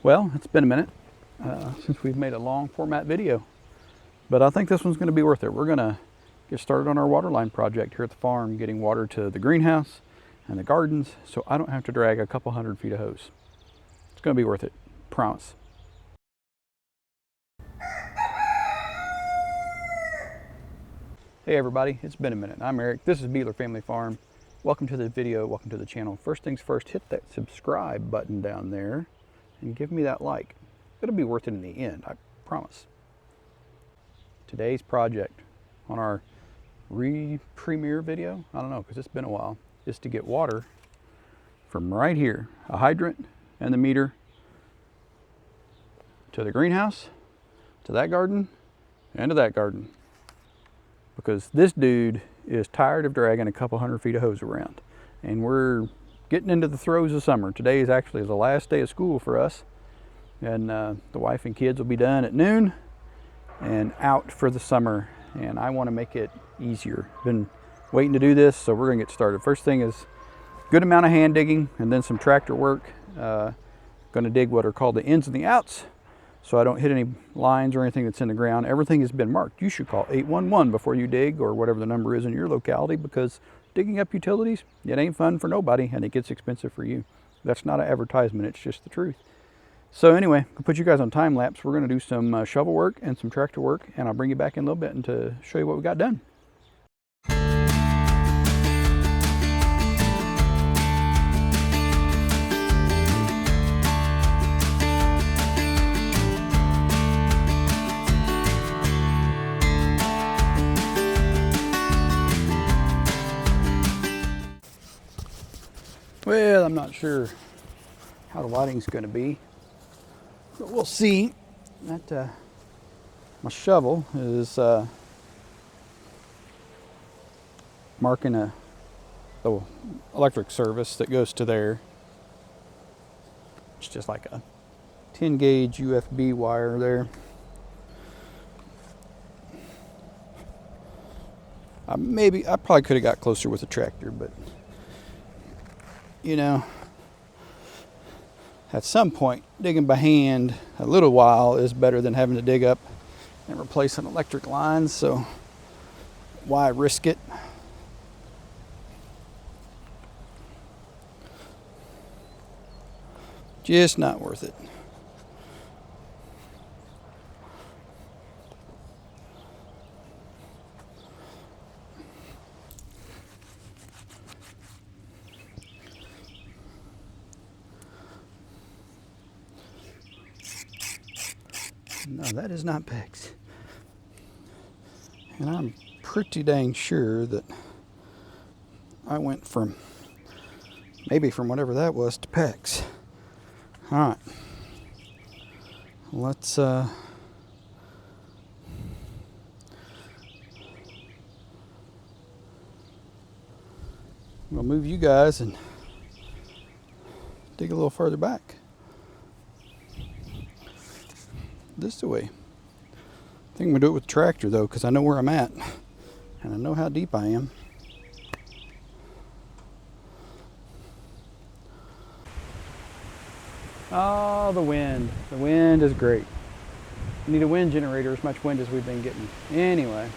Well, it's been a minute since we've made a long format video, but I think this one's going to be worth it. We're going to get started on our water line project here at the farm, getting water to the greenhouse and the gardens so I don't have to drag a couple hundred feet of hose. It's going to be worth it, promise. Hey everybody, it's been a minute. I'm Eric. This is Beeler Family Farm. Welcome to the video, welcome to the channel. First things first, hit that subscribe button down there and give me that like. It'll be worth it in the end, I promise. Today's project on our premiere video, I don't know, because it's been a while, is to get water from right here, a hydrant and the meter, to the greenhouse, to that garden, and to that garden. Because this dude is tired of dragging a couple hundred feet of hose around. And we're getting into the throes of summer. Today is actually the last day of school for us. And the wife and kids will be done at noon and out for the summer. And I want to make it easier. Been waiting to do this, so we're going to get started. First thing is good amount of hand digging and then some tractor work. Going to dig what are called the ins and the outs, so I don't hit any lines or anything that's in the ground. Everything has been marked. You should call 811 before you dig, or whatever the number is in your locality, because digging up utilities, it ain't fun for nobody, and it gets expensive for you. That's not an advertisement, it's just the truth. So anyway, I'll put you guys on time lapse. We're going to do some shovel work and some tractor work, and I'll bring you back in a little bit and to show you what we got done. Well, I'm not sure how the lighting's going to be, but we'll see. That my shovel is marking the electric service that goes to there. It's just like a 10 gauge UFB wire there. I probably could have got closer with the tractor, but you know, at some point, digging by hand a little while is better than having to dig up and replace an electric line, so why risk it? Just not worth it. No, that is not PEX. And I'm pretty dang sure that I went from whatever that was to PEX. All right. Let's we'll move you guys and dig a little further back. This way. I think I'm gonna do it with the tractor though, because I know where I'm at and I know how deep I am. Oh, the wind. The wind is great. We need a wind generator, as much wind as we've been getting. Anyway,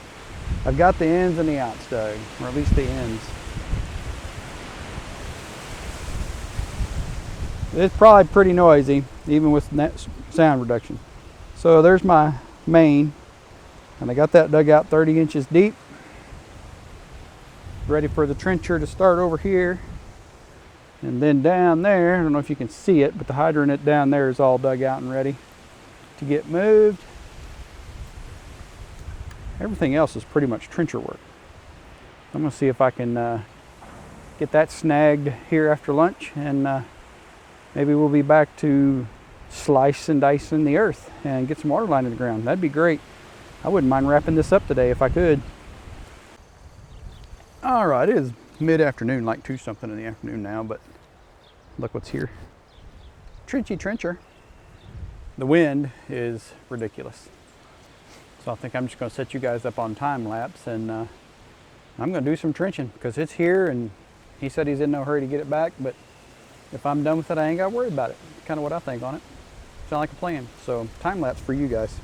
I've got the ins and the outs dug, or at least the ends. It's probably pretty noisy, even with sound reduction. So there's my main, and I got that dug out 30 inches deep. Ready for the trencher to start over here. And then down there, I don't know if you can see it, but the hydrant down there is all dug out and ready to get moved. Everything else is pretty much trencher work. I'm gonna see if I can get that snagged here after lunch, and maybe we'll be back to slice and dice in the earth and get some water line in the ground. That'd be great. I wouldn't mind wrapping this up today if I could. All right, it is mid-afternoon, like 2 something in the afternoon now, but look what's here. Trenchy trencher. The wind is ridiculous. So I think I'm just gonna set you guys up on time lapse, and I'm gonna do some trenching because it's here, and he said he's in no hurry to get it back, but if I'm done with it, I ain't gotta worry about it. Kind of what I think on it. Sound like a plan. So time lapse for you guys.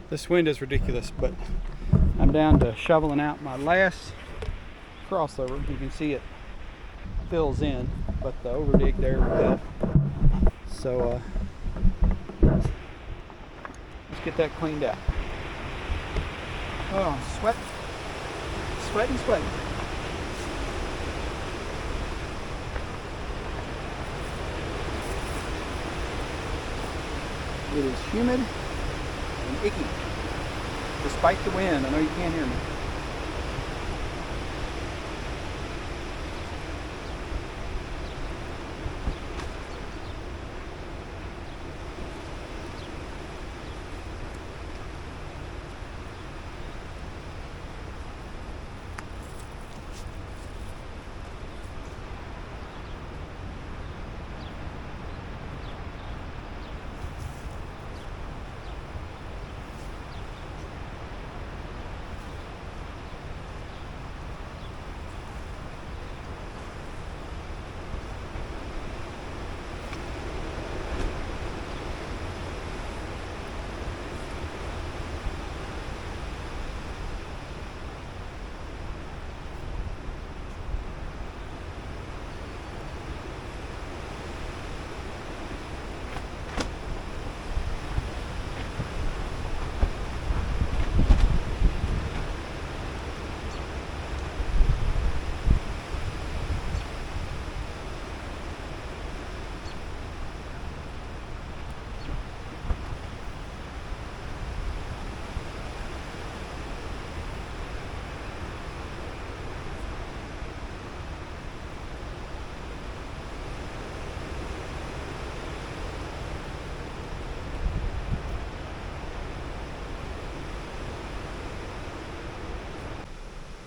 This wind is ridiculous, but I'm down to shoveling out my last crossover. You can see it fills in, but the overdig there we cut. So let's get that cleaned out. Oh, sweating. It is humid and icky, despite the wind. I know you can't hear me.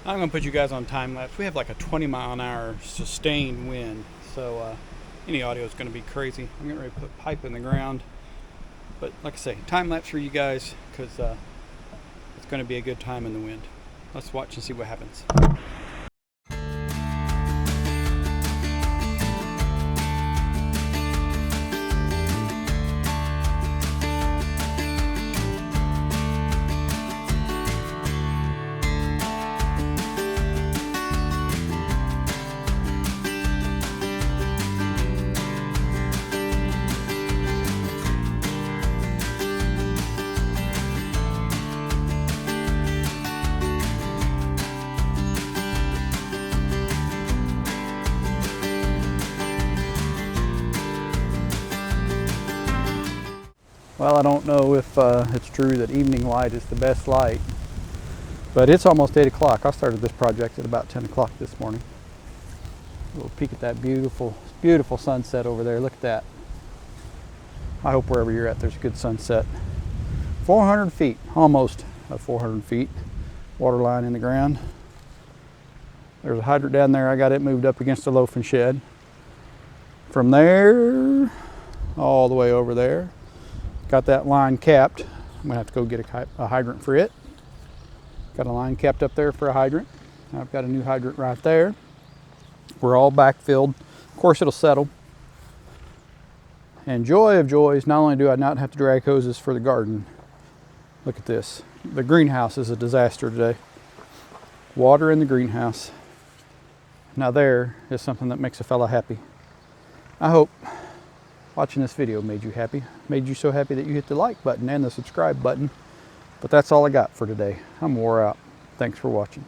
I'm gonna put you guys on time lapse. We have like a 20-mile-an-hour sustained wind, so any audio is gonna be crazy. I'm getting ready to put pipe in the ground, but like I say, time lapse for you guys because it's gonna be a good time in the wind. Let's watch and see what happens. Well, I don't know if it's true that evening light is the best light, but it's almost 8 o'clock. I started this project at about 10 o'clock this morning. A little peek at that beautiful, beautiful sunset over there. Look at that. I hope wherever you're at, there's a good sunset. 400 feet, almost 400 feet. Water line in the ground. There's a hydrant down there. I got it moved up against the loafing shed. From there, all the way over there. Got that line capped. I'm gonna have to go get a hydrant for it. Got a line capped up there for a hydrant. I've got a new hydrant right there. We're all backfilled. Of course it'll settle. And joy of joys, not only do I not have to drag hoses for the garden, look at this. The greenhouse is a disaster today. Water in the greenhouse. Now there is something that makes a fella happy. I hope watching this video made you happy. Made you so happy that you hit the like button and the subscribe button. But that's all I got for today. I'm wore out. Thanks for watching.